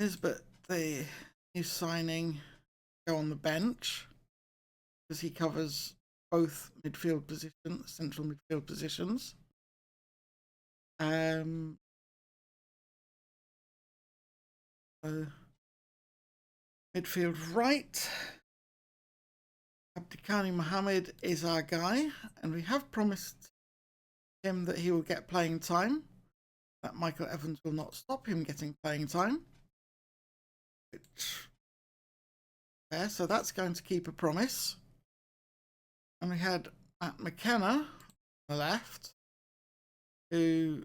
Nisbet, the new signing, go on the bench because he covers both midfield positions, central midfield positions. Midfield right, Abdikani Mohammed is our guy, and we have promised him that he will get playing time, that Michael Evans will not stop him getting playing time. So that's going to keep a promise. And we had Matt McKenna on the left, who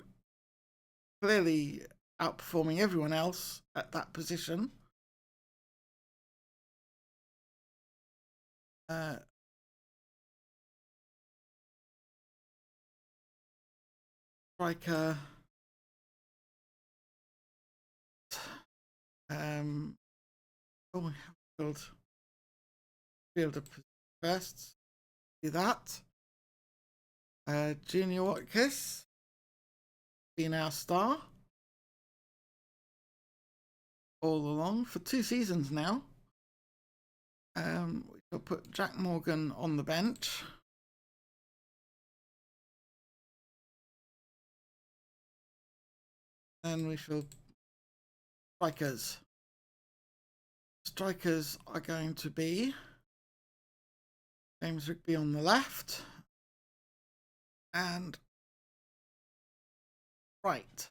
clearly outperforming everyone else at that position. Striker, we have fielder first. Do that. Junior Watkins, been our star all along for 2 seasons now. We shall put Jack Morgan on the bench. Then we shall strikers. Strikers are going to be James Rigby on the left and right.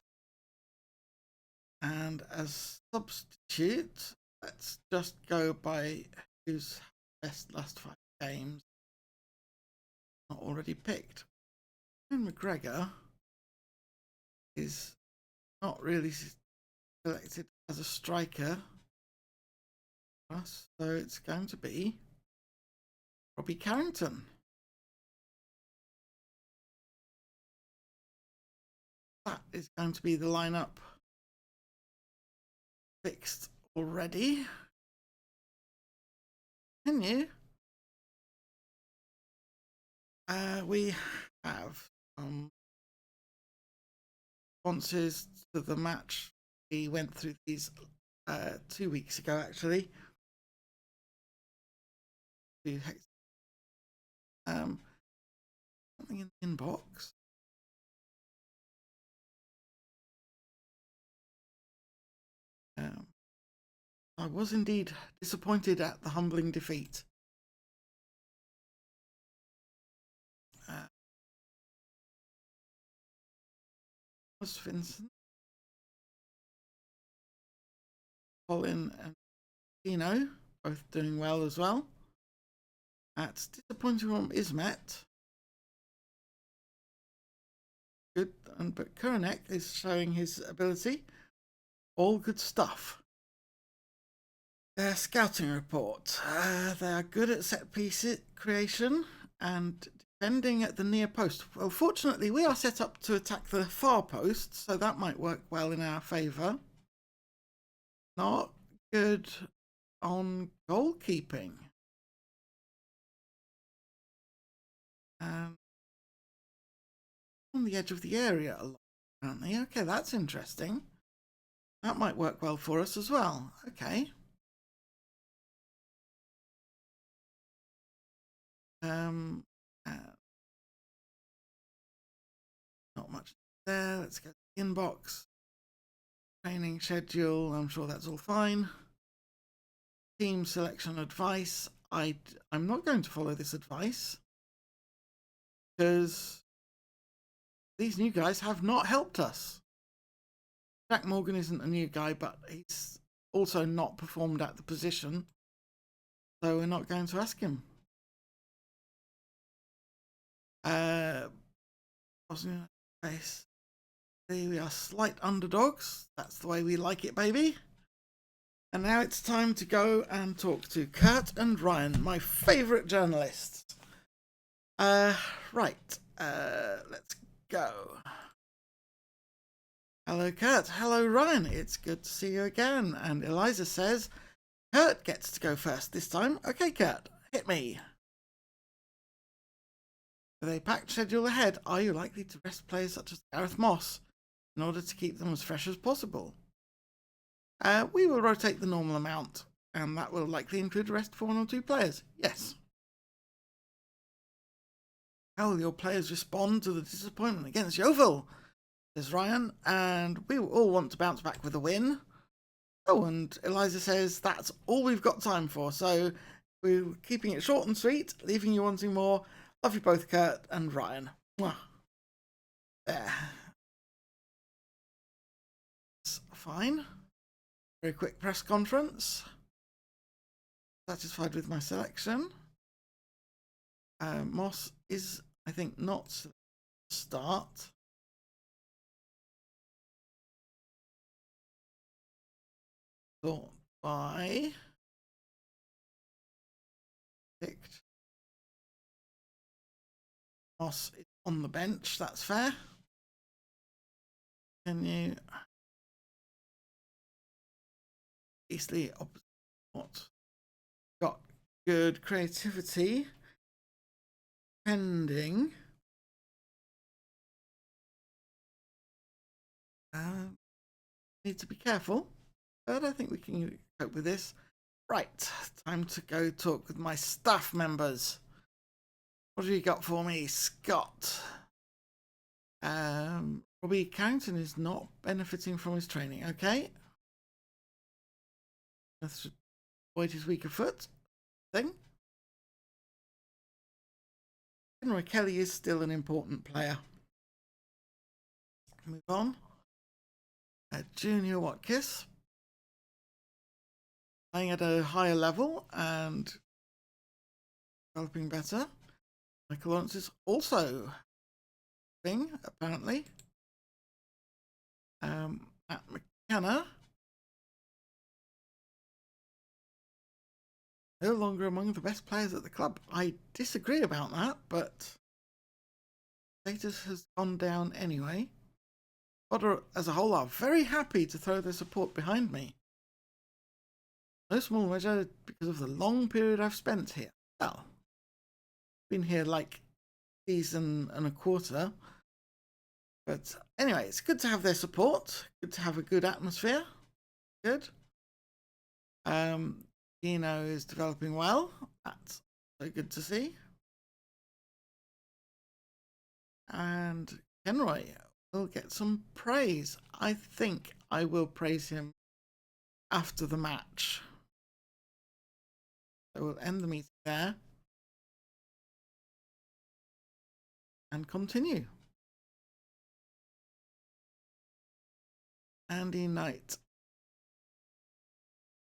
And as substitute, let's just go by who's best last 5 games. Not already picked. And McGregor is not really selected as a striker for us, so it's going to be Robbie Carrington. That is going to be the lineup fixed already. Continue. We have responses to the match. We went through these 2 weeks ago, actually. Something in the inbox. I was indeed disappointed at the humbling defeat. Was Vincent, Colin and Dino both doing well as well. It's disappointing from Ismet. Good, but Kuranek is showing his ability. All good stuff. Their scouting report. They are good at set piece creation and defending at the near post. Well, fortunately, we are set up to attack the far post, so that might work well in our favour. Not good on goalkeeping. On the edge of the area a lot, apparently. Okay, that's interesting. That might work well for us as well. Okay. Not much there. Let's go to the inbox. Training schedule. I'm sure that's all fine. Team selection advice. I'm not going to follow this advice because these new guys have not helped us. Jack Morgan isn't a new guy, but he's also not performed at the position, so we're not going to ask him. We are slight underdogs. That's the way we like it, baby. And now it's time to go and talk to Kurt and Ryan, my favourite journalists. Right. Let's go. Hello, Kurt. Hello, Ryan. It's good to see you again. And Eliza says, Kurt gets to go first this time. Okay, Kurt, hit me. With a packed schedule ahead, are you likely to rest players such as Gareth Moss in order to keep them as fresh as possible? We will rotate the normal amount, and that will likely include a rest for 1 or 2 players. Yes. How will your players respond to the disappointment against Yeovil? Says Ryan, and we all want to bounce back with a win. Oh, and Eliza says that's all we've got time for, so we're keeping it short and sweet, leaving you wanting more. Love you both, Kurt and Ryan. Mwah. There. That's fine. Very quick press conference. Satisfied with my selection. Moss is, I think, not start. Thought by picked. Moss is on the bench. That's fair. Can you easily opposite? Got good creativity. Pending. Need to be careful, but I think we can cope with this. Right, time to go talk with my staff members. What have you got for me, Scott? Robbie Carrington is not benefiting from his training. Okay. Let's avoid his weaker foot thing. Henry Kelly is still an important player. Move on. Junior Watkins playing at a higher level and developing better. Michael Lawrence is also thing apparently. Matt McKenna no longer among the best players at the club. I disagree about that, but status has gone down anyway. Potter as a whole are very happy to throw their support behind me. No small measure because of the long period I've spent here. Well, been here like a season and a quarter. But anyway, it's good to have their support. Good to have a good atmosphere. Good. Dino is developing well. That's so good to see. And Kenroy will get some praise. I think I will praise him after the match. So we'll end the meeting there and continue. Andy Knight.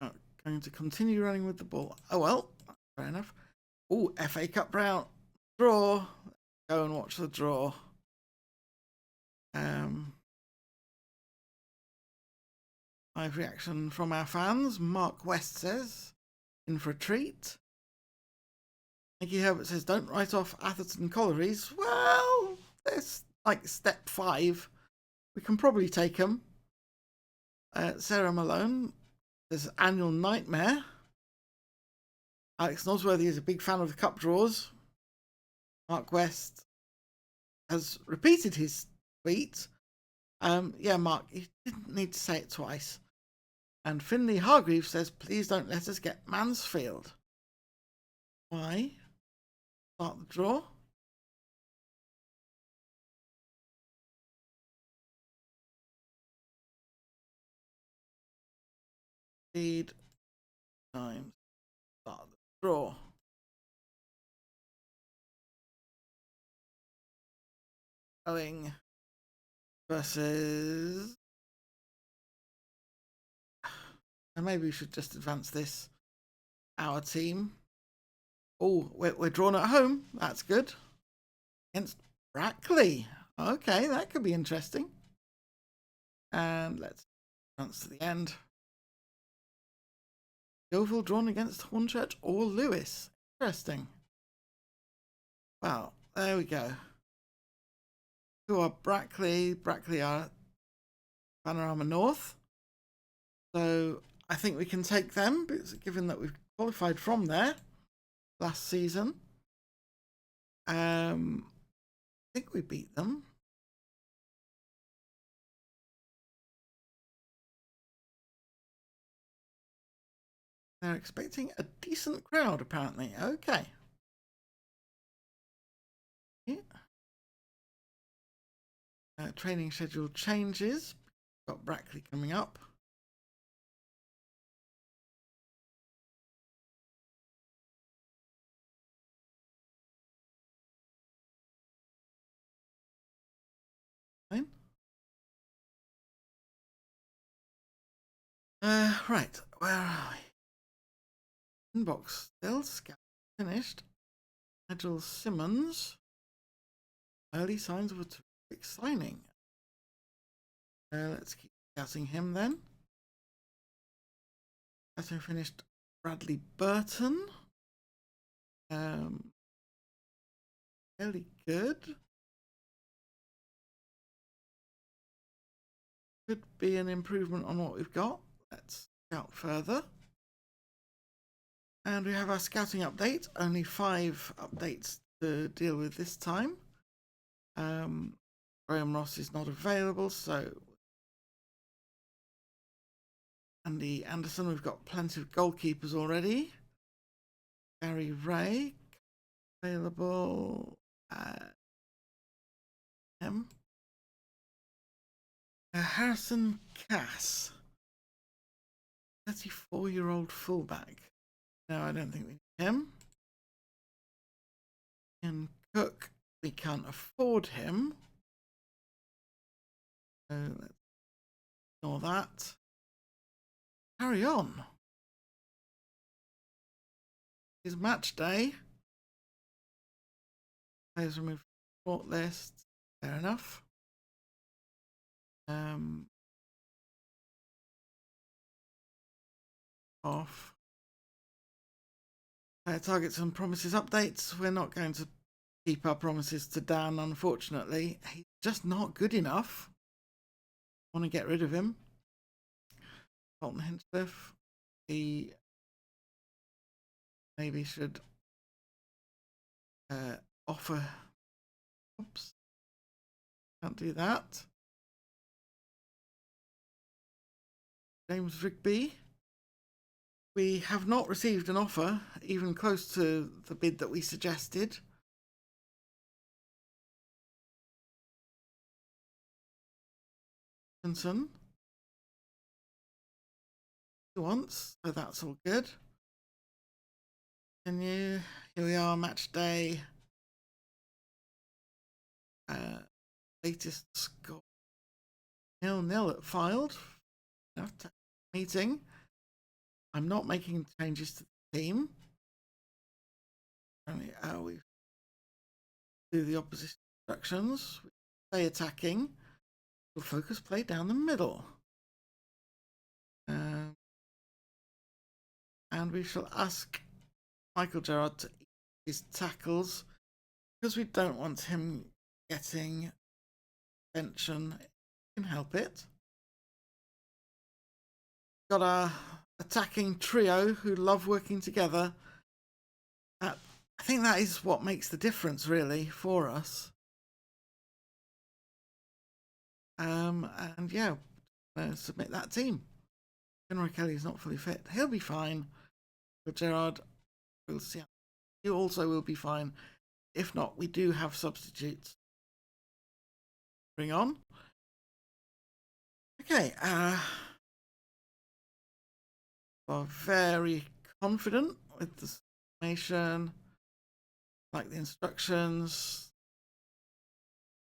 Oh, going to continue running with the ball. Oh well, fair enough. Oh, FA Cup round draw. Go and watch the draw. Live reaction from our fans. Mark West says, in for a treat. Nicky Herbert says, don't write off Atherton Collieries. Well, there's like step 5. We can probably take them. Sarah Malone says, annual nightmare. Alex Nosworthy is a big fan of the cup draws. Mark West has repeated his tweet. Yeah, Mark, you didn't need to say it twice. And Finley Hargreaves says, please don't let us get Mansfield. Why? Start the draw. Speed times start the draw. Going versus. And maybe we should just advance this. Our team. Oh, we're drawn at home. That's good. Against Brackley. Okay, that could be interesting. And let's advance to the end. Yeovil drawn against Hornchurch or Lewis. Interesting. Well, there we go. Who are Brackley? Brackley are Panorama North. So I think we can take them, given that we've qualified from there last season. I think we beat them. They're expecting a decent crowd, apparently. Okay. Yeah. Training schedule changes. Got Brackley coming up. Fine. Right. Where are we? Inbox still. Scout finished. Nigel Simmons. Early signs of a terrific signing. Let's keep scouting him then. Also finished Bradley Burton. Fairly good. Could be an improvement on what we've got. Let's scout further. And we have our scouting update. Only 5 updates to deal with this time. Graham Ross is not available, so Andy Anderson, we've got plenty of goalkeepers already. Gary Ray, available. Him. Harrison Cass, 34-year-old fullback. No, I don't think we need him. And Cook, we can't afford him. So let's ignore that. Carry on. It's match day. Players removed from the sport list. Fair enough. Off. Targets and promises updates. We're not going to keep our promises to Dan, unfortunately. He's just not good enough. Want to get rid of him. Colton Hinchcliffe. He maybe should offer. Oops. Can't do that. James Rigby. We have not received an offer, even close to the bid that we suggested. Johnson. He wants, so that's all good. Here we are, match day. Latest score 0-0 at Filed. Meeting. I'm not making changes to the team. Only we do the opposition instructions. We stay attacking. We'll focus play down the middle. And we shall ask Michael Gerrard to eat his tackles because we don't want him getting attention. We can help it. Got our attacking trio who love working together. I think that is what makes the difference, really, for us. And yeah, submit that team. Conroy Kelly is not fully fit. He'll be fine. But Gerrard, we'll see. He also will be fine. If not, we do have substitutes. Bring on. Okay. We're very confident with the information. Like the instructions.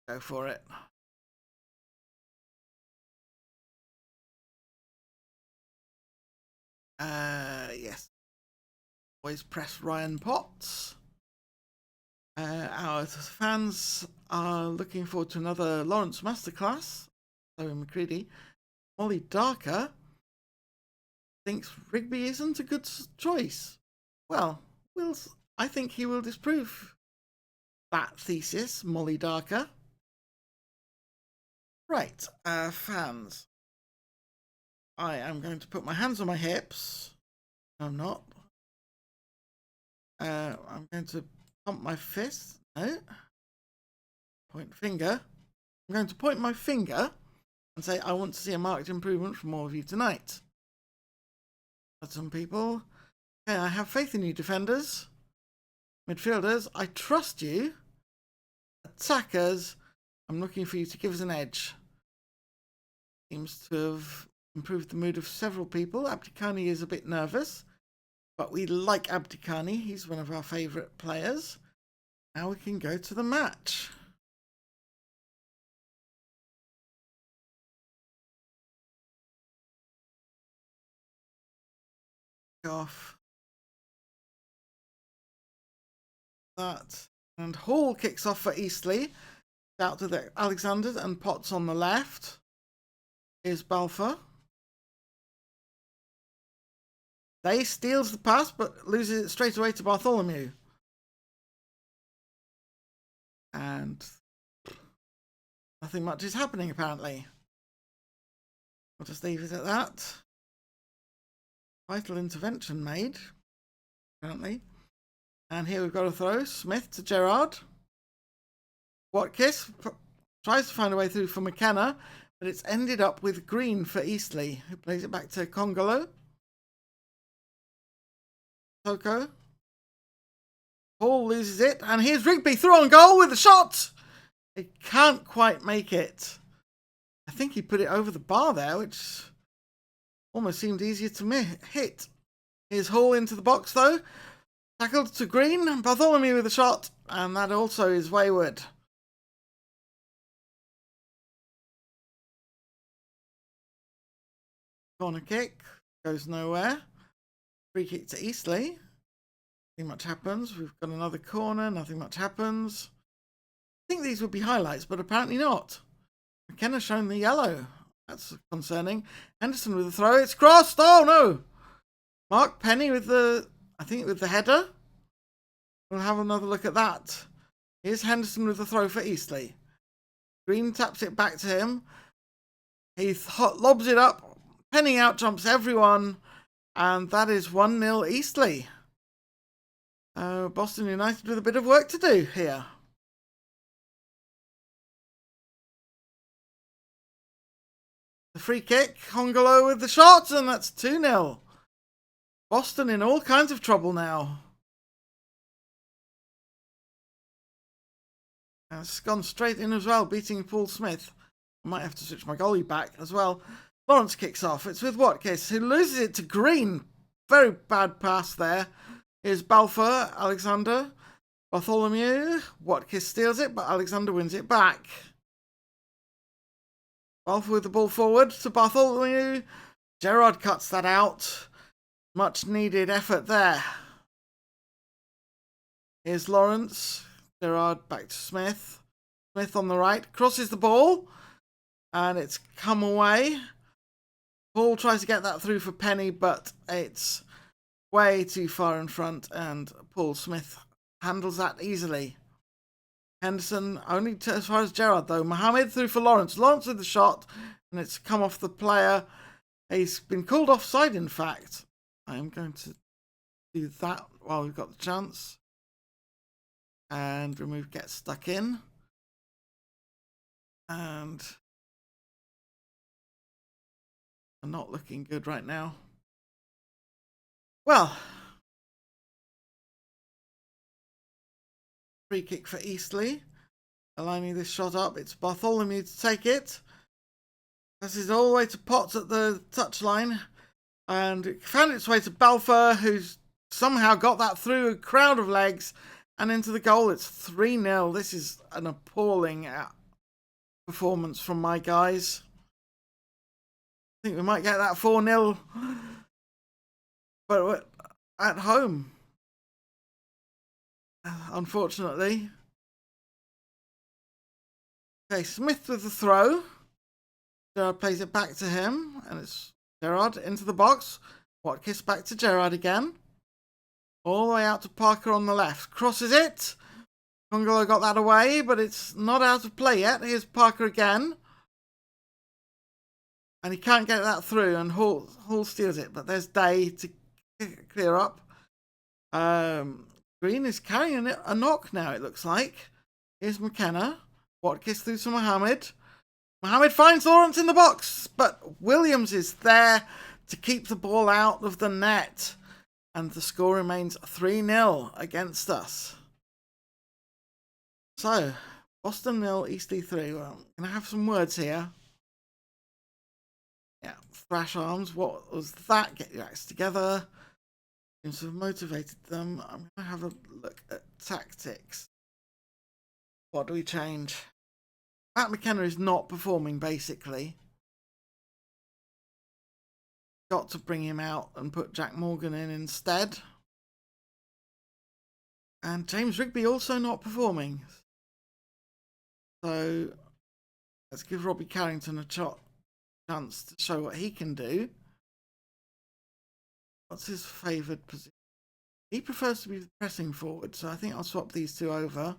Go for it. Yes. Always press Ryan Potts. Our fans are looking forward to another Lawrence Masterclass. Chloe McCready. Molly Darker thinks Rigby isn't a good choice. Well, I think he will disprove that thesis, Molly Darker. Right, fans. I am going to put my hands on my hips. No, I'm not. I'm going to pump my fist. No. Point finger. I'm going to point my finger and say I want to see a marked improvement from all of you tonight. But some people Okay, I have faith in you, defenders. Midfielders, I trust you. Attackers, I'm looking for you to give us an edge. Seems to have improved the mood of several people. Abdikani is a bit nervous, but we like Abdikani. He's one of our favourite players. Now we can go to the match. Off that, and Hall kicks off for Eastleigh. Out to the Alexander and Potts on the left. Here's Balfour. They steals the pass but loses it straight away to Bartholomew. And nothing much is happening apparently. We'll just leave it at that. Vital intervention made, apparently. And here we've got a throw. Smith to Gerrard. Watkiss tries to find a way through for McKenna, but it's ended up with Green for Eastleigh, who plays it back to Congolo. Toko. Hall loses it, and here's Rigby through on goal with a shot. He can't quite make it. I think he put it over the bar there, which almost seemed easier to hit. Here's Hall into the box though. Tackled to Green. Bartholomew with a shot, and that also is wayward. Corner kick goes nowhere. Free kick to Eastleigh. Nothing much happens. We've got another corner. Nothing much happens. I think these would be highlights, but apparently not. McKenna's shown the yellow. That's concerning. Henderson with the throw. It's crossed. Oh no! Mark Penny with the, I think with the header. We'll have another look at that. Here's Henderson with the throw for Eastleigh. Green taps it back to him. He lobs it up. Penny out jumps everyone. And that is 1-0 Eastleigh. Boston United with a bit of work to do here. The free kick. Hongolo with the shot. And that's 2-0. Boston in all kinds of trouble now. It's gone straight in as well, beating Paul Smith. I might have to switch my goalie back as well. Lawrence kicks off. It's with Watkiss, who loses it to Green. Very bad pass there. Here's Balfour, Alexander, Bartholomew. Watkiss steals it, but Alexander wins it back. Balfour with the ball forward to Bartholomew. Gerrard cuts that out. Much needed effort there. Here's Lawrence. Gerrard back to Smith. Smith on the right. Crosses the ball. And it's come away. Paul tries to get that through for Penny, but it's way too far in front. And Paul Smith handles that easily. Henderson only as far as Gerrard though. Mohammed through for Lawrence. Lawrence with the shot. And it's come off the player. He's been called offside in fact. I'm going to do that while we've got the chance. And remove get stuck in. And I'm not looking good right now. Well, free kick for Eastleigh. Aligning this shot up. It's Bartholomew to take it. This is all the way to Potts at the touchline. And it found its way to Balfour, who's somehow got that through a crowd of legs. And into the goal, it's 3-0. This is an appalling performance from my guys. I think we might get that 4-0. But we're at home. Unfortunately. Okay, Smith with the throw. Gerrard plays it back to him. And it's Gerrard into the box. Watkiss back to Gerrard again. All the way out to Parker on the left. Crosses it. Congolo got that away, but it's not out of play yet. Here's Parker again. And he can't get that through, and Hall steals it. But there's Day to clear up. Green is carrying a knock now, it looks like. Here's McKenna. Watkiss through to Mohammed. Mohammed finds Lawrence in the box, but Williams is there to keep the ball out of the net. And the score remains 3-0 against us. So, Boston 0, Eastleigh 3. Well, I'm going to have some words here. Yeah, Thrash Arms, what was that? Get your acts together. Seems to have motivated them. I'm going to have a look at tactics. What do we change? Matt McKenna is not performing, basically. Got to bring him out and put Jack Morgan in instead. And James Rigby also not performing. So let's give Robbie Carrington a chance to show what he can do. What's his favoured position? He prefers to be pressing forward, so I think I'll swap these two over.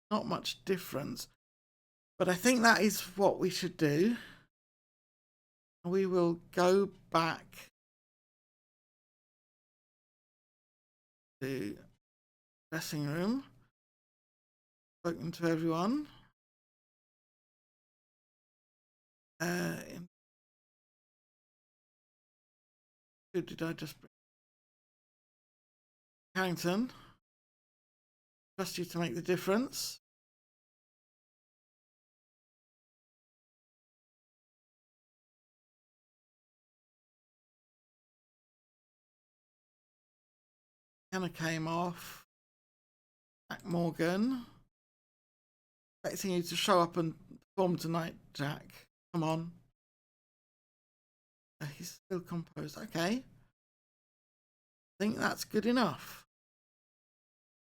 Not much difference, but I think that is what we should do. We will go back to dressing room. Spoken to everyone. Who did I just bring? Carrington. Trust you to make the difference. Hannah came off. Jack Morgan. Expecting you to show up and perform tonight, Jack. Come on. He's still composed. Okay. I think that's good enough.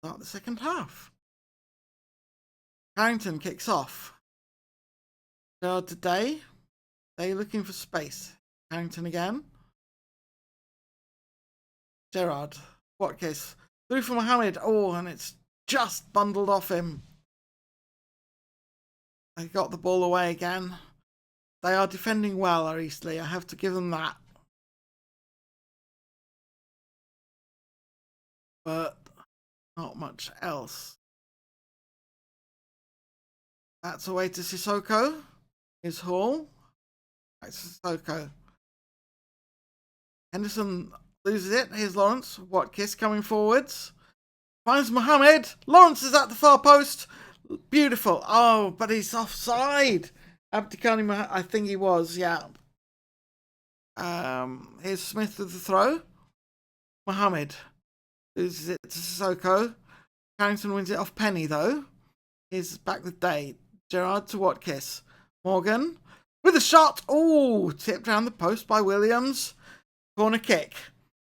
Start the second half. Carrington kicks off. Gerard today. They're looking for space. Carrington again. Gerard. Watkins. Through for Mohammed. Oh, and it's just bundled off him. They got the ball away again. They are defending well, are Eastleigh. I have to give them that. But not much else. That's away to Sissoko. Here's Hall. That's Sissoko. Henderson loses it. Here's Lawrence. Watkins coming forwards. Finds Mohammed. Lawrence is at the far post. Beautiful. Oh, but he's offside. Abdikani, I think he was, yeah. Here's Smith with the throw. Mohammed loses it to Sissoko. Carrington wins it off Penny, though. Here's back with Day. Gerard to Watkins. Morgan with a shot. Oh, tipped round the post by Williams. Corner kick.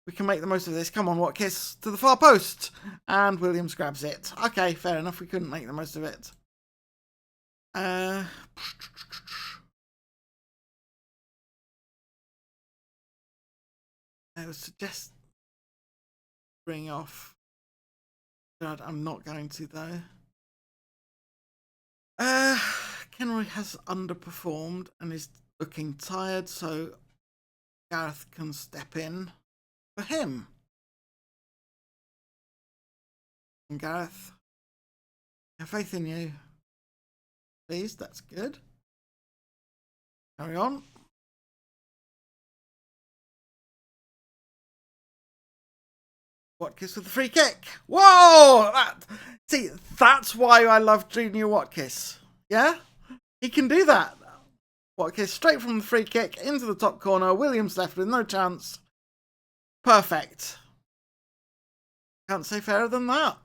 We can make the most of this. Come on, Watkins to the far post. And Williams grabs it. Okay, fair enough. We couldn't make the most of it. I would suggest bring off. God, I'm not going to though. Kenroy has underperformed and is looking tired, so Gareth can step in for him. And Gareth, I have faith in you. Please, that's good. Carry on. Watkins with the free kick. Whoa! See, that's why I love Junior Watkins. Yeah? He can do that. Watkins straight from the free kick into the top corner. Williams left with no chance. Perfect. Can't say fairer than that.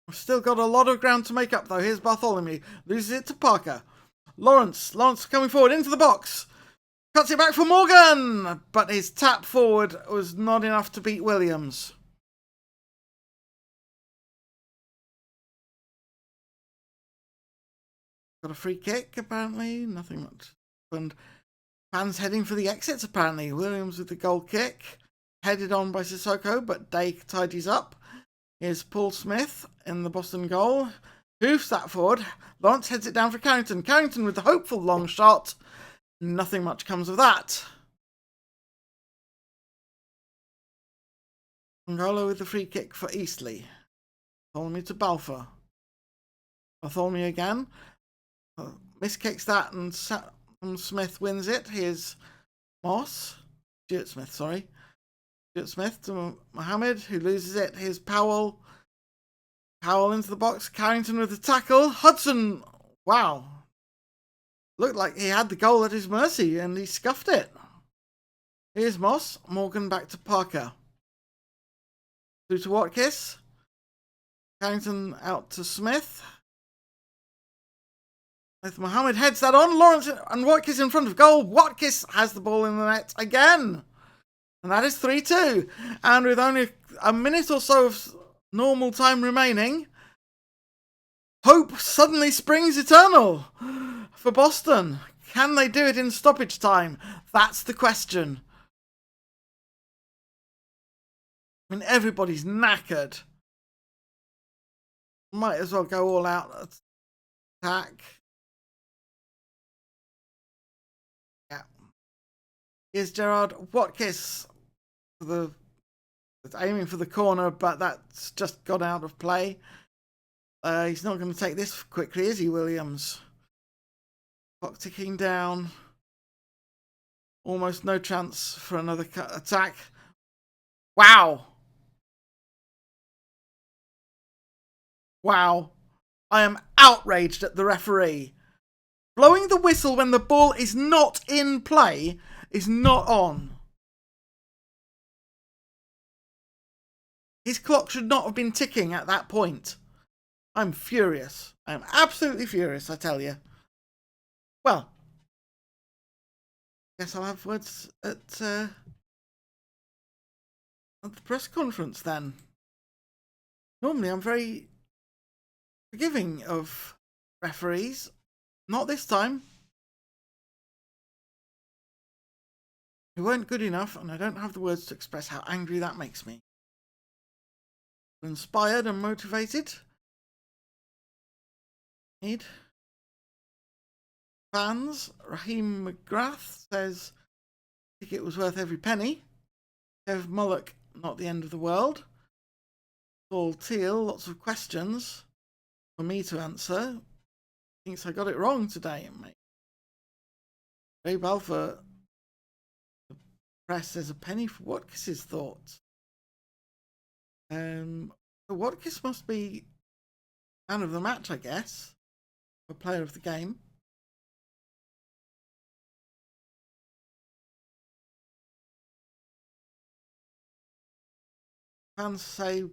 We've still got a lot of ground to make up though. Here's Bartholomew. Loses it to Parker. Lawrence coming forward into the box. Cuts it back for Morgan. But his tap forward was not enough to beat Williams. Got a free kick apparently. Nothing much. And fans heading for the exits apparently. Williams with the goal kick. Headed on by Sissoko, but Day tidies up. Here's Paul Smith in the Boston goal. Hoofs that forward. Lawrence heads it down for Carrington. Carrington with the hopeful long shot. Nothing much comes of that. Angola with the free kick for Eastleigh. Bartholomew to Balfour. Bartholomew again. Miskicks that and Smith wins it. Here's Moss. Stuart Smith, sorry. Stuart Smith to Mohammed, who loses it. Here's Powell. Powell into the box. Carrington with the tackle. Hudson, wow. Looked like he had the goal at his mercy and he scuffed it. Here's Moss. Morgan back to Parker. Through to Watkins. Carrington out to Smith. With Mohammed heads that on. Lawrence and Watkins in front of goal. Watkins has the ball in the net again. And that is 3-2. And with only a minute or so of normal time remaining, hope suddenly springs eternal for Boston. Can they do it in stoppage time? That's the question. I mean, everybody's knackered. Might as well go all out attack. Yeah. Here's Gerard Watkins. Aiming for the corner, but that's just gone out of play. He's not going to take this quickly, is he, Williams? Clock ticking down. Almost no chance for another attack. Wow. Wow. I am outraged at the referee. Blowing the whistle when the ball is not in play is not on. His clock should not have been ticking at that point. I'm furious. I'm absolutely furious, I tell you. Well, guess I'll have words at the press conference then. Normally I'm very forgiving of referees. Not this time. They weren't good enough, and I don't have the words to express how angry that makes me. Inspired and motivated. Need fans. Raheem McGrath says ticket was worth every penny. Kev Mullock, not the end of the world. Paul Teal, lots of questions for me to answer. Thinks I got it wrong today, mate. Ray Balfour, the press says a penny for Watkins' thoughts. Watkins must be man of the match, I guess, or player of the game. Fans say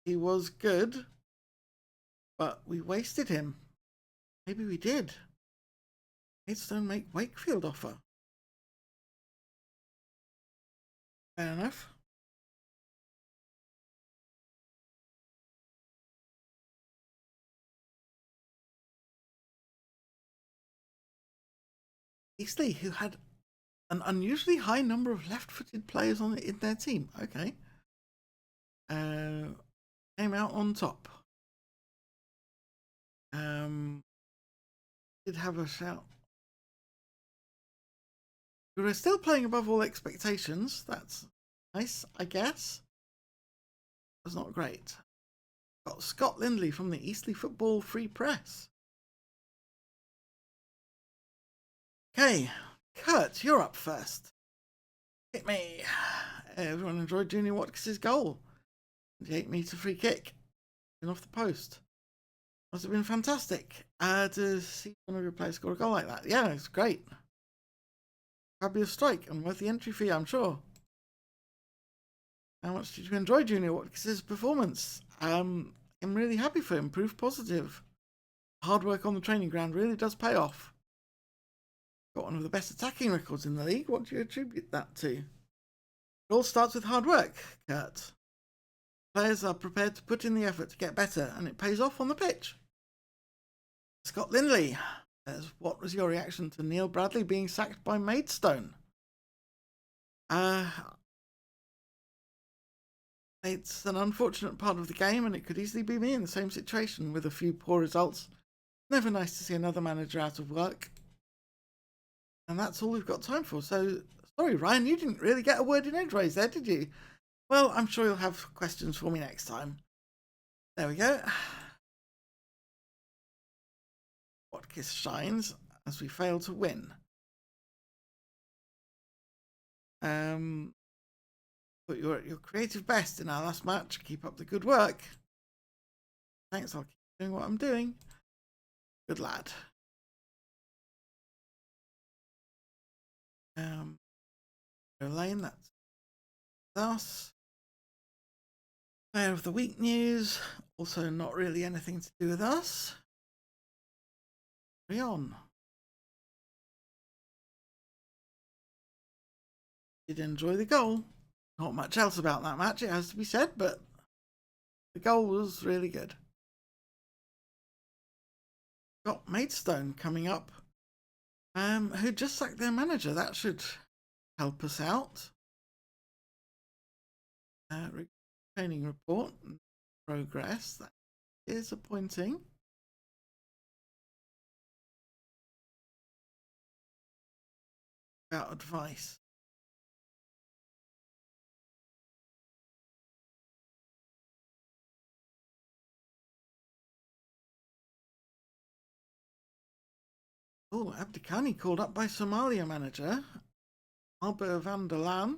he was good, but we wasted him. Maybe we did. Maidstone make Wakefield offer. Fair enough. Eastleigh, who had an unusually high number of left-footed players in their team. Okay. Came out on top. Did have a shout. We were still playing above all expectations. That's nice, I guess. It was not great. Got Scott Lindley from the Eastleigh Football Free Press. Okay, Kurt, you're up first. Hit me. Everyone enjoyed Junior Watkins' goal. The 8-metre free kick. And off the post. Must have been fantastic to see one of your players score a goal like that. Yeah, it's great. Fabulous strike and worth the entry fee, I'm sure. How much did you enjoy Junior Watkins' performance? I'm really happy for him. Proof positive. Hard work on the training ground really does pay off. Got one of the best attacking records in the league. What do you attribute that to? It all starts with hard work, Kurt. Players are prepared to put in the effort to get better, and it pays off on the pitch. Scott Lindley says, what was your reaction to Neil Bradley being sacked by Maidstone? It's an unfortunate part of the game, and it could easily be me in the same situation with a few poor results. Never nice to see another manager out of work. And that's all we've got time for. So, sorry, Ryan, you didn't really get a word in edgeways there, did you? Well, I'm sure you'll have questions for me next time. There we go. Watkins shines as we fail to win. But you're at your creative best in our last match. Keep up the good work. Thanks, I'll keep doing what I'm doing. Good lad. Lane, that's us. Player of the week news. Also not really anything to do with us. Carry on. Did enjoy the goal. Not much else about that match, it has to be said, but the goal was really good. Got Maidstone coming up, who just sacked their manager. That should help us out. Training report progress. That is disappointing. About advice. Oh, Abdikani called up by Somalia manager Albert van der Laan.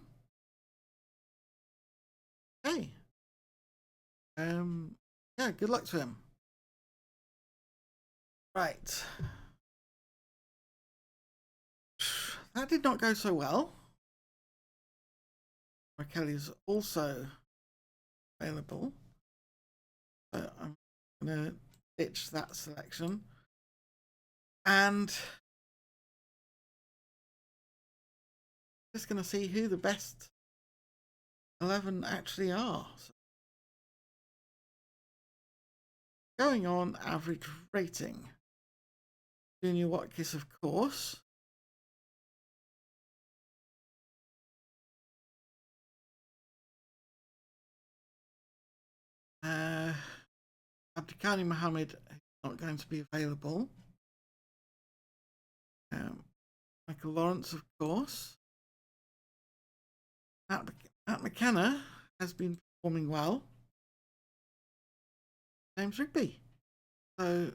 Hey. Yeah, good luck to him. Right. That did not go so well. Kelly's also available. So I'm going to ditch that selection. And just going to see who the best 11 actually are. So going on average rating. Junior Watkins, of course. Abdikani Mohammed is not going to be available. Michael Lawrence, of course. Matt McKenna has been performing well. James Rigby. So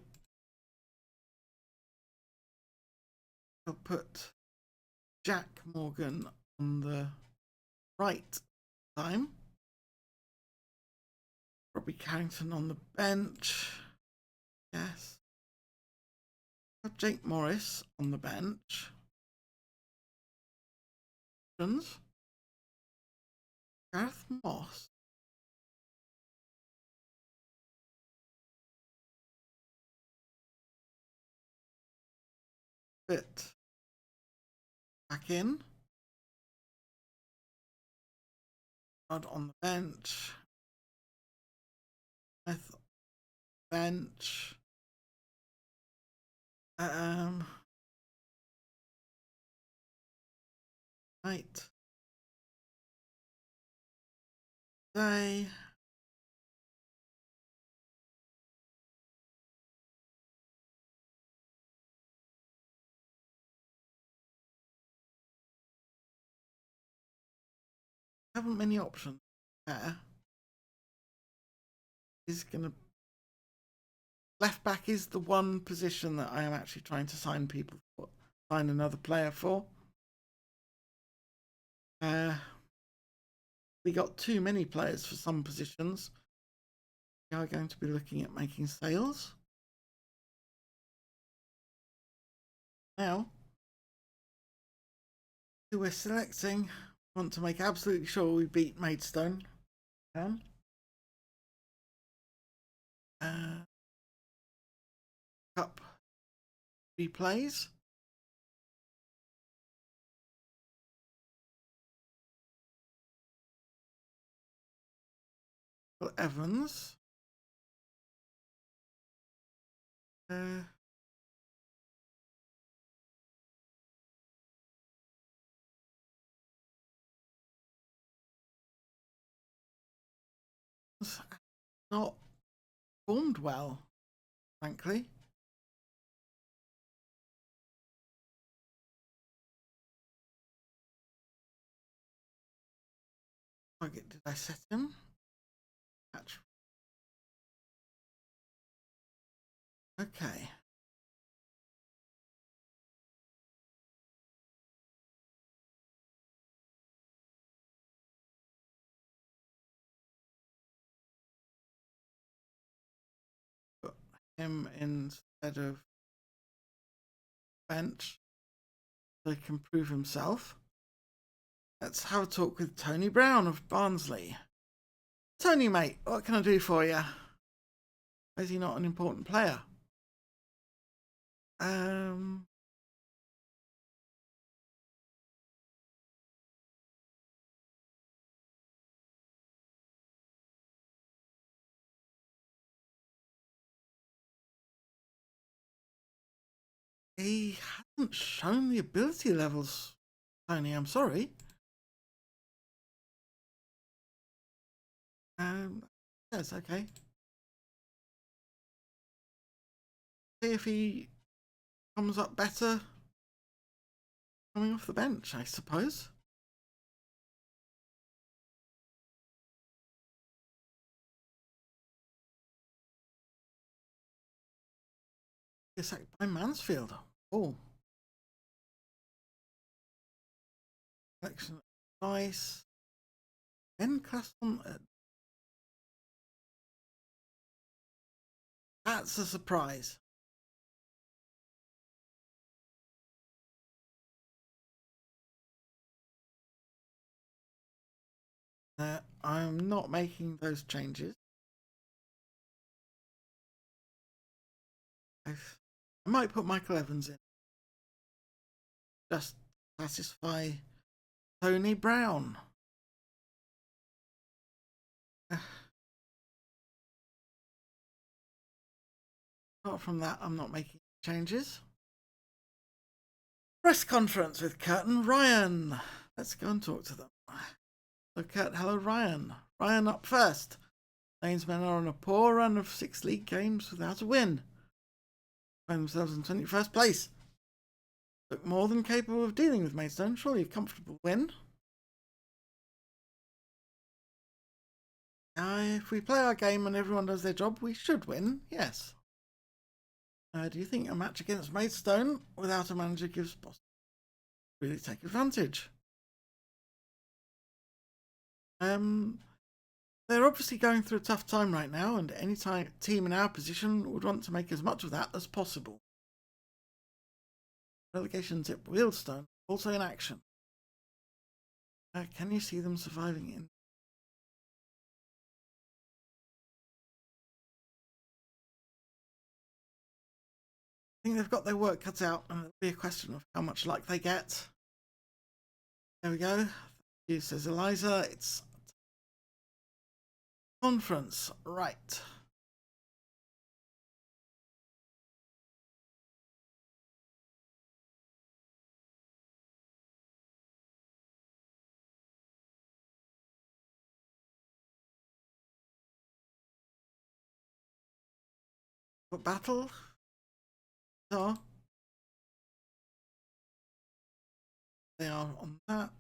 I'll put Jack Morgan on the right time. Robbie Carrington on the bench. Yes. Jake Morris on the bench. Gareth Moss. Bit back in. Rod on the bench. Smith bench. Right. They haven't many options there. Is gonna left back is the one position that I am actually trying to sign people for, sign another player for. We got too many players for some positions. We are going to be looking at making sales. Now, who we're selecting, we want to make absolutely sure we beat Maidstone. Cup replays. Evans. Not performed well, frankly. Target did I set him? Match. Okay. him instead of bench so he can prove himself. Let's have a talk with Tony Brown of Barnsley. Tony, mate, what can I do for you? Is he not an important player? He hasn't shown the ability levels, Tony. I'm sorry. Yes, okay. See if he comes up better coming off the bench, I suppose. He's sacked by Mansfield. Oh. Selection of advice. Ben Claston. That's a surprise. I'm not making those changes. I might put Michael Evans in. Just satisfy Tony Brown. Apart from that, I'm not making changes. Press conference with Kurt and Ryan. Let's go and talk to them. So Kurt, hello Ryan. Ryan up first. Lanesmen are on a poor run of 6 league games without a win. Find themselves in 21st place. Look more than capable of dealing with Maidstone. Surely a comfortable win. If we play our game and everyone does their job, we should win, yes. Do you think a match against Maidstone without a manager gives Boston really take advantage? They're obviously going through a tough time right now, and any team in our position would want to make as much of that as possible. Relegation tip Wealdstone also in action. Can you see them surviving in? I think they've got their work cut out, and it'll be a question of how much luck they get. There we go. You says Eliza. It's conference, right? What battle? So they are on that.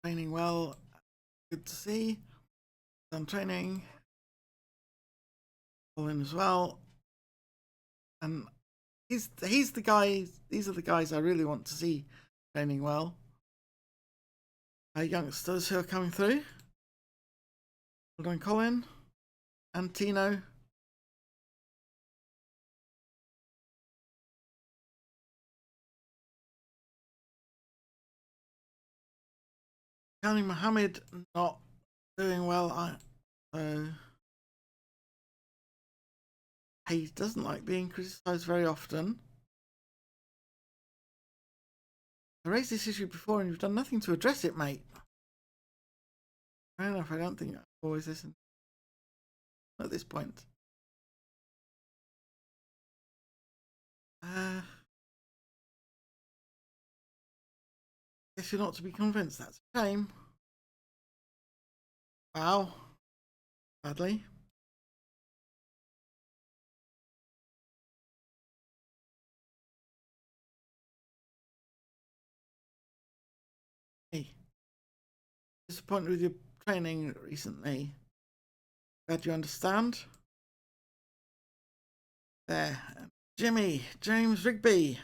Training well. Good to see. Done training. All in as well. And he's the guy. These are the guys I really want to see training well. Youngsters who are coming through. Well done, Colin and Tino. County Mohammed not doing well. He doesn't like being criticised very often. I raised this issue before and you've done nothing to address it, mate. Fair enough, I don't think I always listen at this point. Guess you're not to be convinced. That's a shame. Wow. Badly. Hey. Disappointed with your training recently. Glad you understand. There. James Rigby,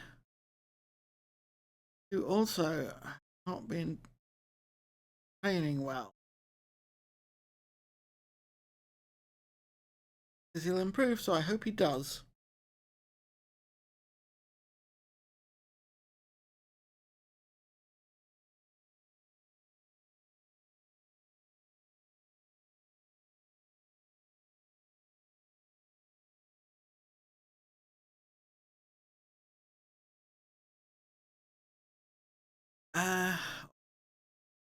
who also not been training well. He'll improve, so I hope he does.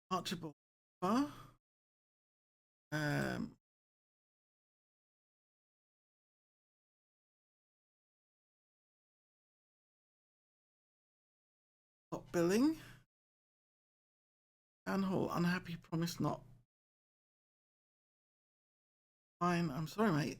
Archibald. Um, Not billing. Dan Hall, unhappy, promise not. Fine, I'm sorry, mate.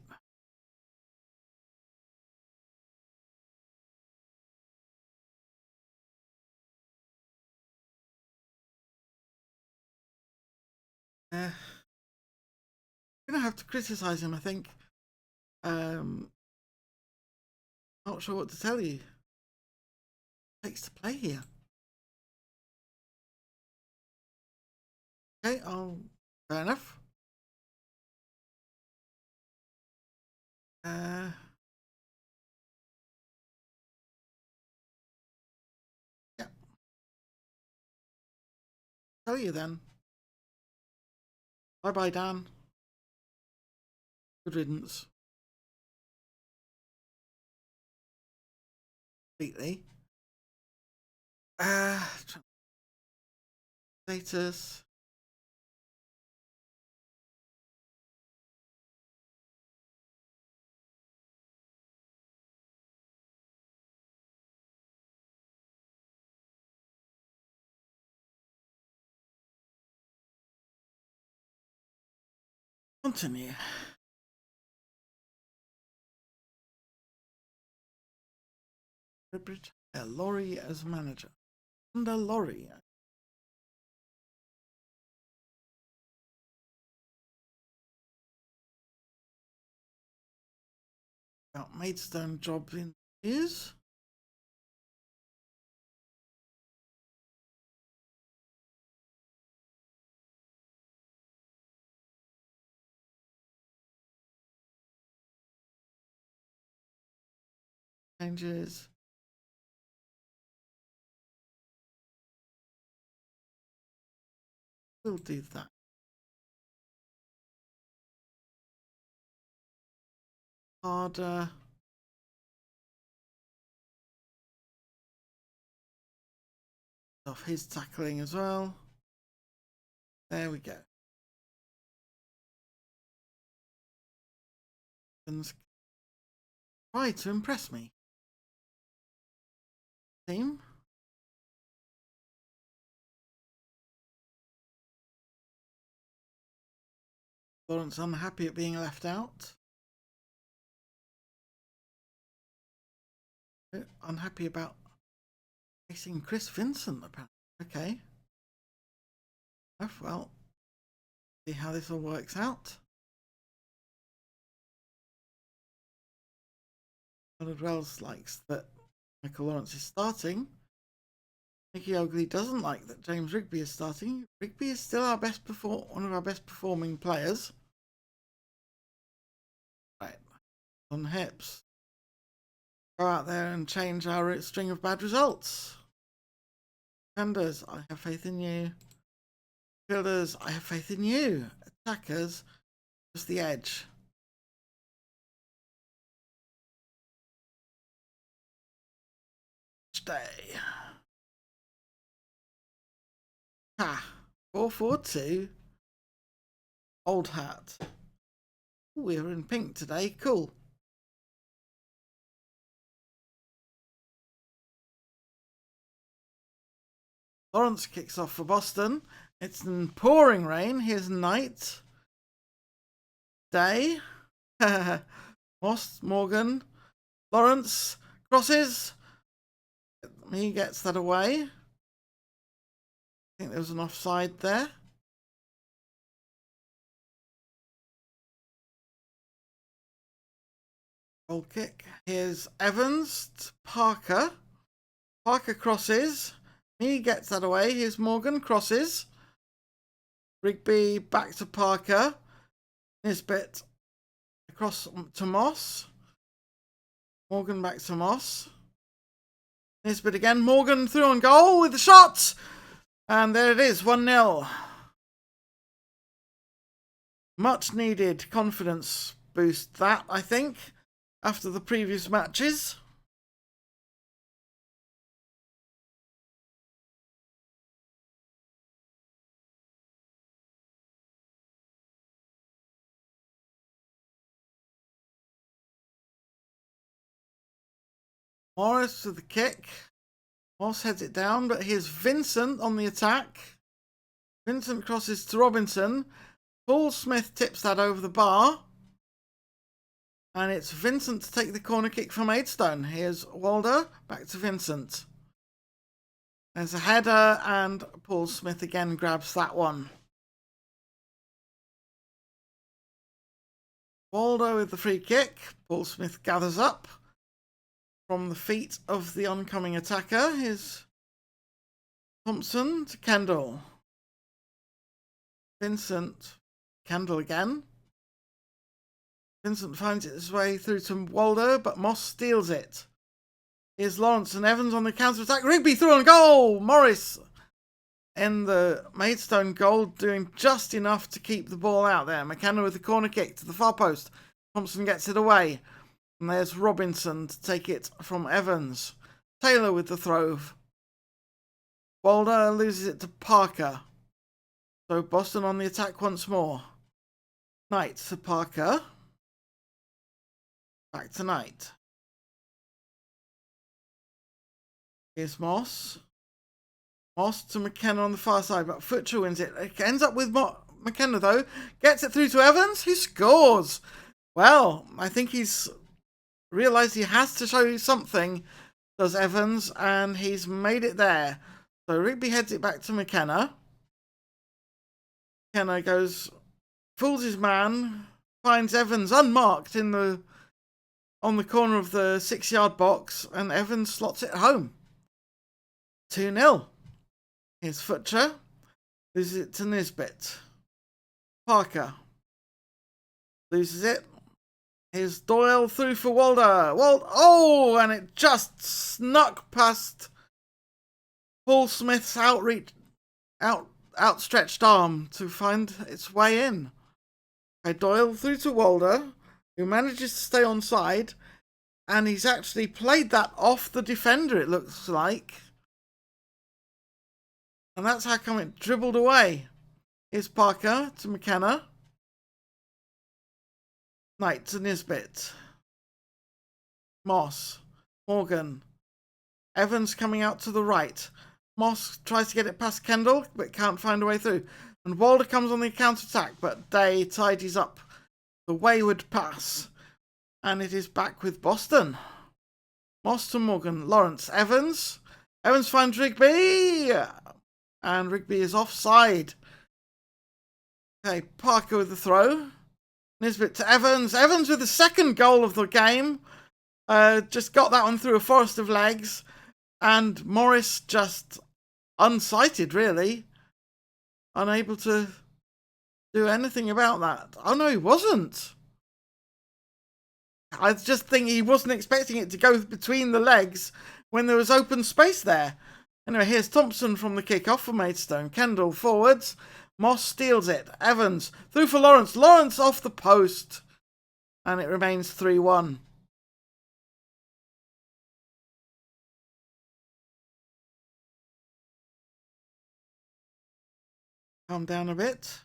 Gonna have to criticise him, I think. Not sure what to tell you. Takes to play here. Okay, fair enough. Yeah. Tell you then. Bye bye, Dan. Good riddance. Completely. Status. Continue. Valery as manager. Under Laurie. About Maidstone job in is. Changes. We'll do that. Harder. Off his tackling as well. There we go. Try to impress me. Team. Lawrence unhappy at being left out. Unhappy about facing Chris Vincent, apparently. Okay. Well, see how this all works out. Donald Wells likes that Michael Lawrence is starting. Nicky Oakley doesn't like that James Rigby is starting. Rigby is still one of our best performing players. Right. On hips. Go out there and change our string of bad results. Defenders, I have faith in you. Fielders, I have faith in you. Attackers, just the edge. Stay. Ha. 4-4-2. Old hat. Ooh, we're in pink today. Cool. Lawrence kicks off for Boston. It's in pouring rain. Here's night. Day. Moss, Morgan. Lawrence crosses. He gets that away. I think there was an offside there. Goal kick. Here's Evans to Parker. Parker crosses. He gets that away. Here's Morgan, crosses. Rigby back to Parker. Nisbet across to Moss. Morgan back to Moss. Nisbet again. Morgan through on goal with the shot. And there it is, 1-0. Much needed confidence boost that, I think, after the previous matches. Morris with the kick. Moss heads it down, but here's Vincent on the attack. Vincent crosses to Robinson. Paul Smith tips that over the bar. And it's Vincent to take the corner kick from Maidstone. Here's Walder, back to Vincent. There's a header, and Paul Smith again grabs that one. Walder with the free kick. Paul Smith gathers up from the feet of the oncoming attacker. Here's Thompson to Kendall. Vincent, Kendall again. Vincent finds his way through to Walder, but Moss steals it. Here's Lawrence and Evans on the counter-attack. Rigby through on goal! Morris in the Maidstone goal, doing just enough to keep the ball out there. McKenna with the corner kick to the far post. Thompson gets it away. And there's Robinson to take it from Evans. Taylor with the throw. Walder loses it to Parker. So Boston on the attack once more. Knight to Parker. Back to Knight. Here's Moss. Moss to McKenna on the far side, but Futcher wins it. It ends up with McKenna, though. Gets it through to Evans, who scores. Well, I think he's realised he has to show you something, does Evans, and he's made it there. So Rigby heads it back to McKenna. McKenna goes, fools his man, finds Evans unmarked on the corner of the 6-yard box, and Evans slots it home. 2-0. Here's Futcher. Loses it to Nisbet. Parker loses it. Here's Doyle through for Walder. Oh, and it just snuck past Paul Smith's outstretched arm to find its way in. Okay, Doyle through to Walder, who manages to stay onside, and he's actually played that off the defender, it looks like. And that's how come it dribbled away. Here's Parker to McKenna. Knight to Nisbet. Moss. Morgan. Evans coming out to the right. Moss tries to get it past Kendall, but can't find a way through. And Walder comes on the counter-attack, but Day tidies up the wayward pass. And it is back with Boston. Moss to Morgan. Lawrence. Evans. Evans finds Rigby. And Rigby is offside. Okay, Parker with the throw. Nisbet to Evans. Evans with the second goal of the game. Just got that one through a forest of legs. And Morris just unsighted, really. Unable to do anything about that. Oh, no, he wasn't. I just think he wasn't expecting it to go between the legs when there was open space there. Anyway, here's Thompson from the kick-off for Maidstone. Kendall forwards. Moss steals it. Evans through for Lawrence. Lawrence off the post. And it remains 3-1. Calm down a bit.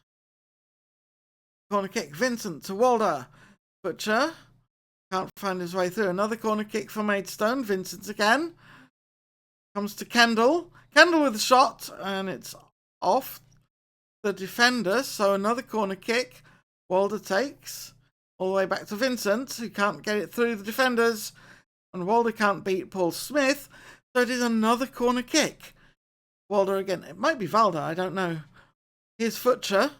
Corner kick. Vincent to Walder. Butcher can't find his way through. Another corner kick for Maidstone. Vincent again. Comes to Kendall. Kendall with a shot, and it's off the defender. So another corner kick. Walder takes all the way back to Vincent, who can't get it through the defenders. And Walder can't beat Paul Smith. So it is another corner kick. Walder again. It might be Valda, I don't know. Here's Futcher.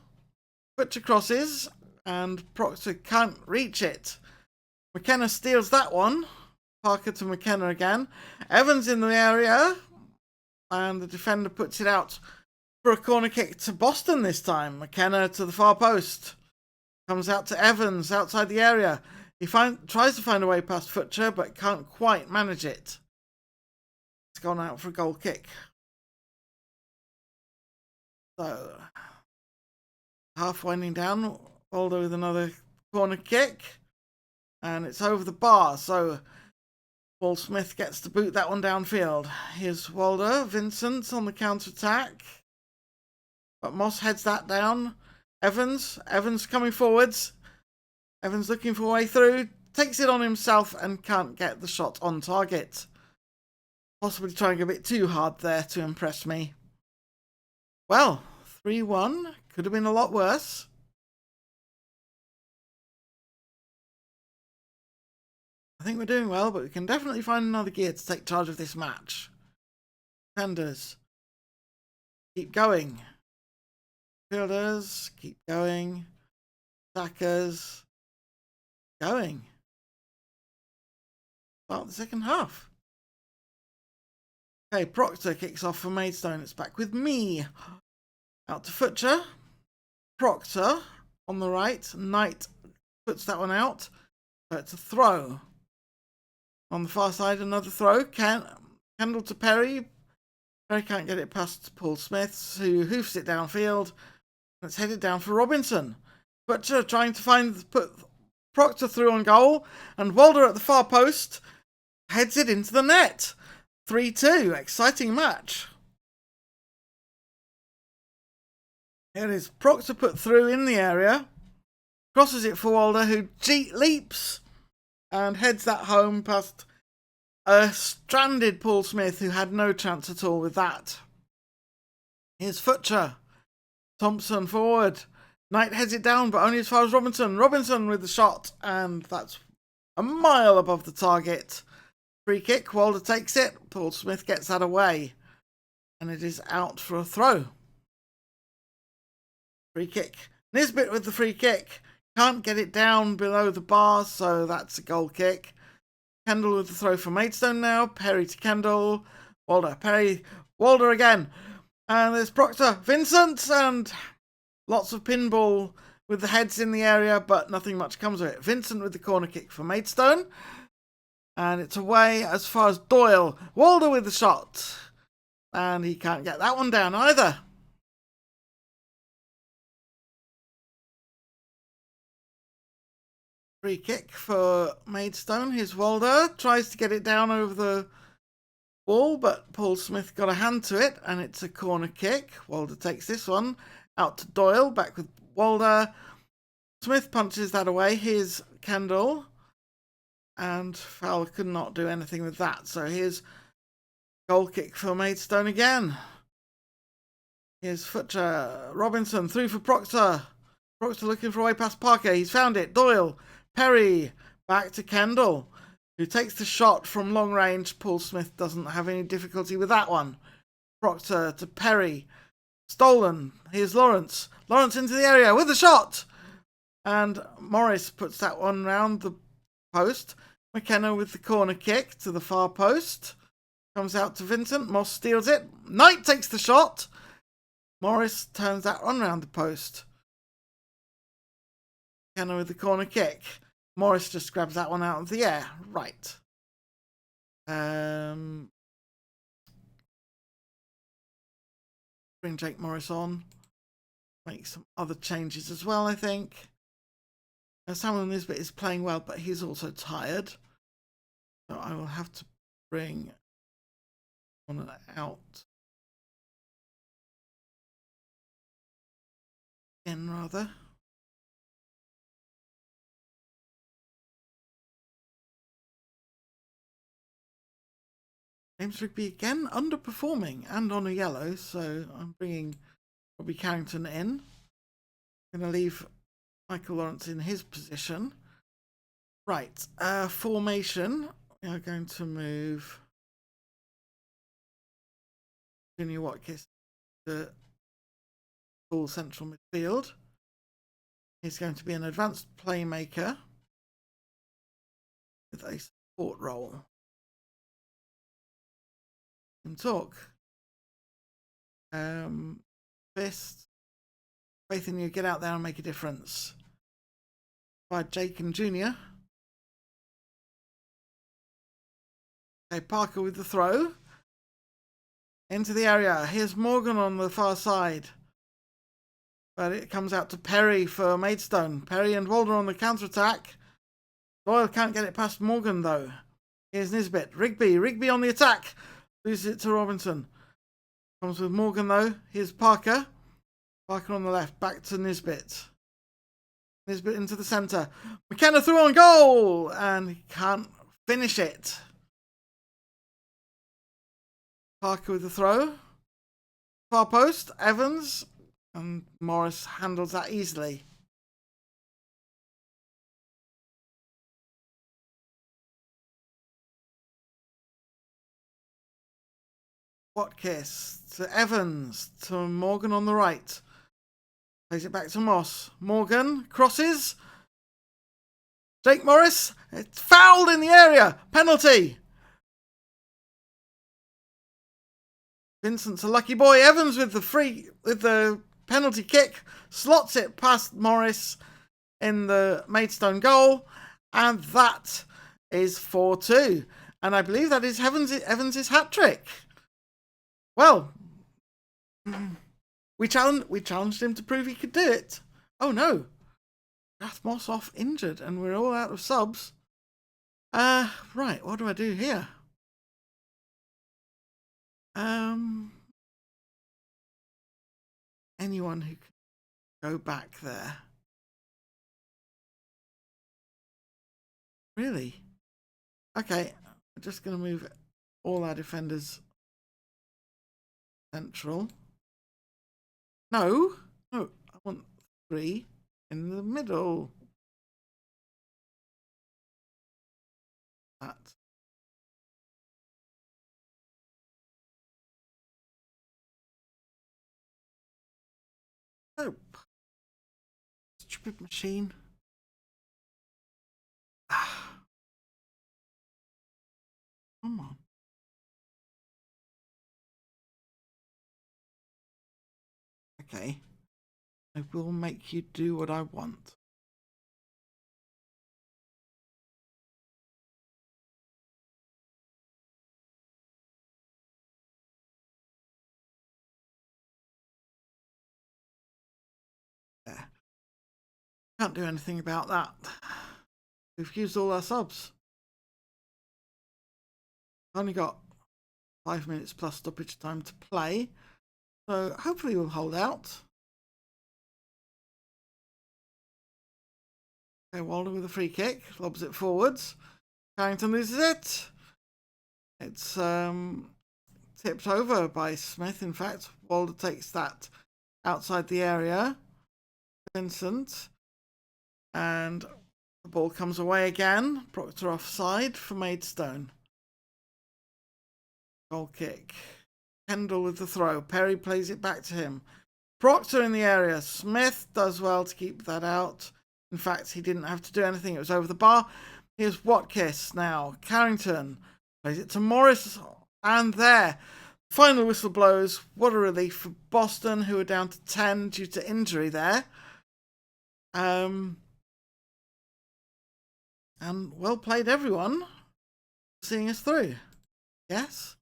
Futcher crosses, and Proctor can't reach it. McKenna steals that one. Parker to McKenna again. Evans in the area. And the defender puts it out for a corner kick to Boston this time. McKenna to the far post. Comes out to Evans outside the area. He tries to find a way past Futcher, but can't quite manage it. It's gone out for a goal kick. So, half winding down. Walder with another corner kick. And it's over the bar, so Paul Smith gets to boot that one downfield. Here's Walder. Vincent on the counter-attack. But Moss heads that down. Evans coming forwards. Evans looking for a way through. Takes it on himself and can't get the shot on target. Possibly trying a bit too hard there to impress me. Well, 3-1. Could have been a lot worse. I think we're doing well, but we can definitely find another gear to take charge of this match. Defenders, keep going. Fielders, keep going. Attackers, going. Start the second half. Okay, Proctor kicks off for Maidstone. It's back with me. Out to Futcher. Proctor on the right. Knight puts that one out. So it's a throw. On the far side, another throw. Kendall to Perry. Perry can't get it past Paul Smith, who hoofs it downfield. It's headed down for Robinson. Butcher trying to put Proctor through on goal. And Walder at the far post heads it into the net. 3-2. Exciting match. Here is Proctor put through in the area. Crosses it for Walder, who leaps and heads that home past a stranded Paul Smith, who had no chance at all with that. Here's Futcher. Thompson forward. Knight heads it down, but only as far as Robinson. Robinson with the shot, and that's a mile above the target. Free kick. Walder takes it. Paul Smith gets that away, and it is out for a throw. Free kick. Nisbet with the free kick. Can't get it down below the bar, so that's a goal kick. Kendall with the throw for Maidstone now. Perry to Kendall. Walder. Perry. Walder again. And there's Proctor. Vincent. And lots of pinball with the heads in the area, but nothing much comes of it. Vincent with the corner kick for Maidstone. And it's away as far as Doyle. Walder with the shot. And he can't get that one down either. Free kick for Maidstone. Here's Walder. Tries to get it down over the wall, but Paul Smith got a hand to it, and it's a corner kick. Walder takes this one. Out to Doyle. Back with Walder. Smith punches that away. Here's Kendall. And Fowler could not do anything with that. So here's goal kick for Maidstone again. Here's Futcher. Robinson through for Proctor. Proctor looking for a way past Parker. He's found it. Doyle. Perry. Back to Kendall, who takes the shot from long range. Paul Smith doesn't have any difficulty with that one. Proctor to Perry. Stolen. Here's Lawrence. Lawrence into the area with the shot. And Morris puts that one round the post. McKenna with the corner kick to the far post. Comes out to Vincent. Moss steals it. Knight takes the shot. Morris turns that one round the post. McKenna with the corner kick. Morris just grabs that one out of the air. Right. Bring Jake Morris on. Make some other changes as well, I think. Samuel Nisbet is playing well, but he's also tired. So I will have to bring one out. In rather. James Rigby again underperforming and on a yellow, so I'm bringing Robbie Carrington in. I'm going to leave Michael Lawrence in his position. Right, formation. We are going to move Junior Watkins to full central midfield. He's going to be an advanced playmaker. with a support role. Can talk. Fist. Faith in you. Get out there and make a difference. By Jake and Junior. Okay, Parker with the throw. Into the area. Here's Morgan on the far side. But it comes out to Perry for Maidstone. Perry and Walder on the counter-attack. Doyle can't get it past Morgan, though. Here's Nisbet. Rigby on the attack. Loses it to Robinson. Comes with Morgan, though. Here's Parker. Parker on the left. Back to Nisbet. Nisbet into the centre. McKenna through on goal. And he can't finish it. Parker with the throw. Far post. Evans. And Morris handles that easily. Watkiss to Evans to Morgan on the right. Plays it back to Moss. Morgan crosses. Jake Morris. It's fouled in the area. Penalty. Vincent's a lucky boy. Evans with the penalty kick. Slots it past Morris in the Maidstone goal. And that is 4-2. And I believe that is Evans' hat-trick. Well, we challenged him to prove he could do it. Oh no, Gath Moss off injured, and we're all out of subs. Right, what do I do here? Anyone who can go back there? Really? Okay, I'm just going to move all our defenders central. No, I want 3 in the middle. That. Oh, stupid machine. Come on. Okay, I will make you do what I want. There. Can't do anything about that. We've used all our subs. Only got 5 minutes plus stoppage time to play. So hopefully we'll hold out. Okay, Walder with a free kick, lobs it forwards. Carrington loses it. It's tipped over by Smith. In fact, Walder takes that outside the area. Vincent. And the ball comes away again. Proctor offside for Maidstone. Goal kick. Kendall with the throw. Perry plays it back to him. Proctor in the area. Smith does well to keep that out. In fact, he didn't have to do anything. It was over the bar. Here's Watkiss now. Carrington plays it to Morris. And there. Final whistle blows. What a relief for Boston, who are down to 10 due to injury there. And well played, everyone. Seeing us through. Yes.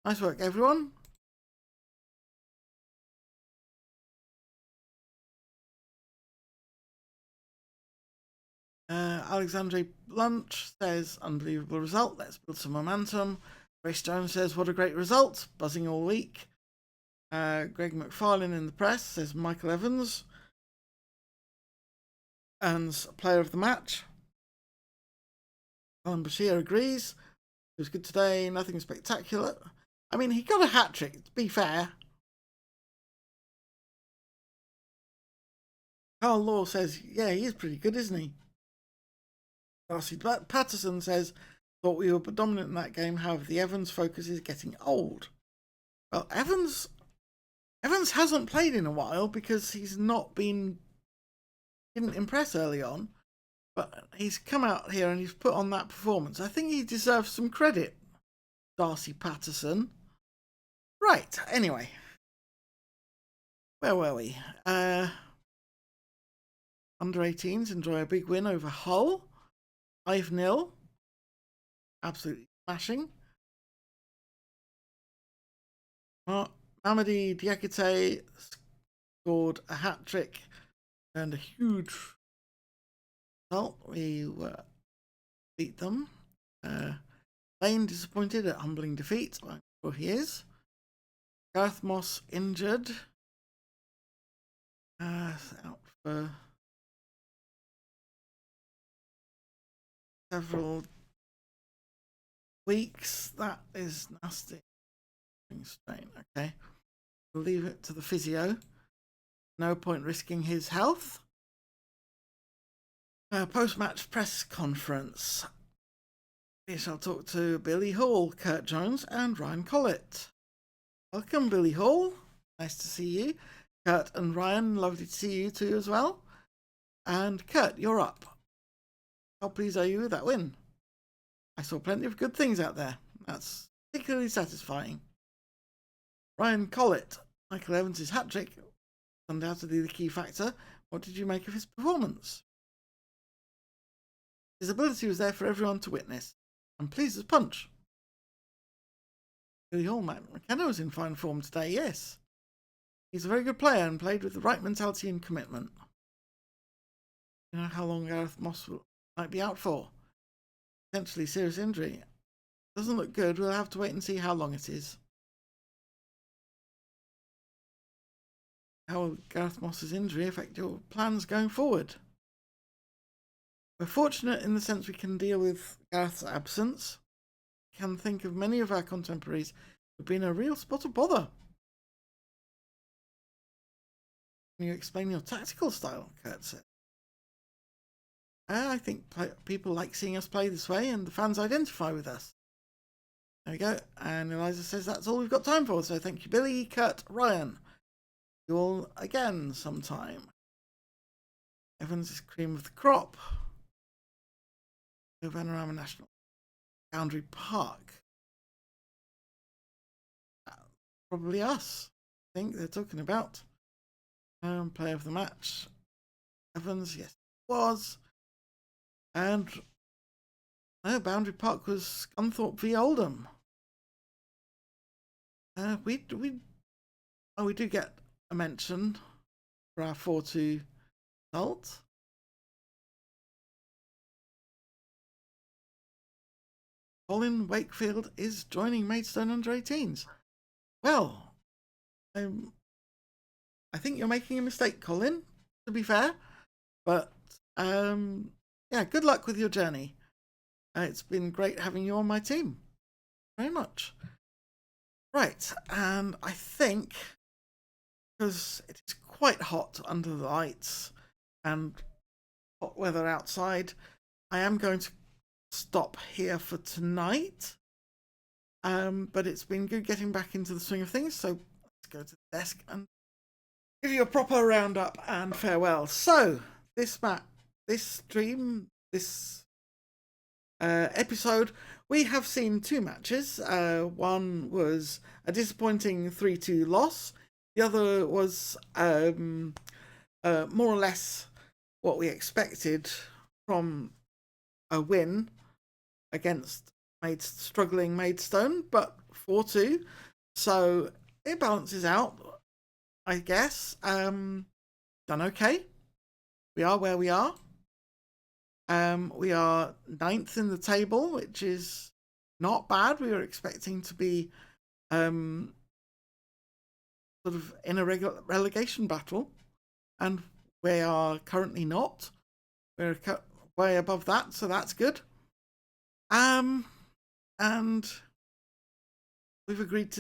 Nice work, everyone. Alexandre Lunch says, unbelievable result. Let's build some momentum. Grace Jones says, what a great result. Buzzing all week. Greg McFarlane in the press says, Michael Evans earns player of the match. Alan Bashir agrees. It was good today. Nothing spectacular. I mean, he got a hat-trick, to be fair. Carl Law says, yeah, he is pretty good, isn't he? Darcy Patterson says, thought we were dominant in that game. However, the Evans focus is getting old. Well, Evans hasn't played in a while because he's not been... didn't impress early on. But he's come out here and he's put on that performance. I think he deserves some credit, Darcy Patterson. Right, anyway. Where were we? Under 18s enjoy a big win over Hull. 5-0. Absolutely smashing. Mamadi Diakite scored a hat-trick and a huge result. We beat them. Lane disappointed at humbling defeat. I'm sure he is. Gareth Moss injured. Out for several weeks. That is nasty. Strain. Okay. We'll leave it to the physio. No point risking his health. Post-match press conference. We shall talk to Billy Hall, Kurt Jones, and Ryan Collett. Welcome, Billy Hall. Nice to see you. Kurt and Ryan, lovely to see you too as well. And Kurt, you're up. How pleased are you with that win? I saw plenty of good things out there. That's particularly satisfying. Ryan Collett, Michael Evans' hat-trick, undoubtedly the key factor. What did you make of his performance? His ability was there for everyone to witness. I'm pleased as punch. Billy Hall, Matt McKenna was in fine form today, yes. He's a very good player and played with the right mentality and commitment. You know how long Gareth Moss might be out for? Potentially serious injury. Doesn't look good. We'll have to wait and see how long it is. How will Gareth Moss's injury affect your plans going forward? We're fortunate in the sense we can deal with Gareth's absence. We can think of many of our contemporaries who've been a real spot of bother. Can you explain your tactical style? Kurt said. I think people like seeing us play this way and the fans identify with us. There we go. And Eliza says that's all we've got time for. So thank you, Billy, Kurt, Ryan. You all again sometime. Evans is cream of the crop. Panorama National Boundary Park. Probably us. I think they're talking about. Player of the match. Evans, yes, it was. And Boundary Park was Scunthorpe v Oldham. We do get a mention for our 4-2 result. Colin Wakefield is joining Maidstone under 18s. Well, I think you're making a mistake, Colin, to be fair. But yeah, good luck with your journey. It's been great having you on my team. Very much. Right, and I think, because it is quite hot under the lights and hot weather outside, I am going to stop here for tonight. But it's been good getting back into the swing of things, so let's go to the desk and give you a proper roundup and farewell. So, this stream, this episode, we have seen two matches. One was a disappointing 3-2 loss. The other was more or less what we expected from a win against struggling Maidstone, but 4-2. So it balances out, I guess. Done okay. We are where we are. We are 9th in the table, which is not bad. We were expecting to be sort of in a relegation battle, and we are currently not. We're way above that, so that's good. And we've agreed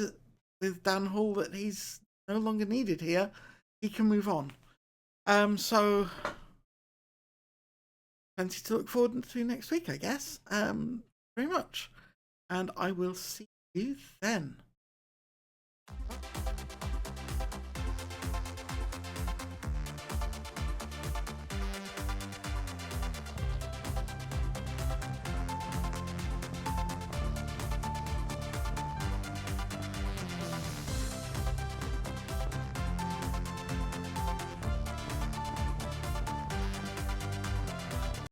with Dan Hall that he's no longer needed here. He can move on. So plenty to look forward to next week, I guess. Very much. And I will see you then.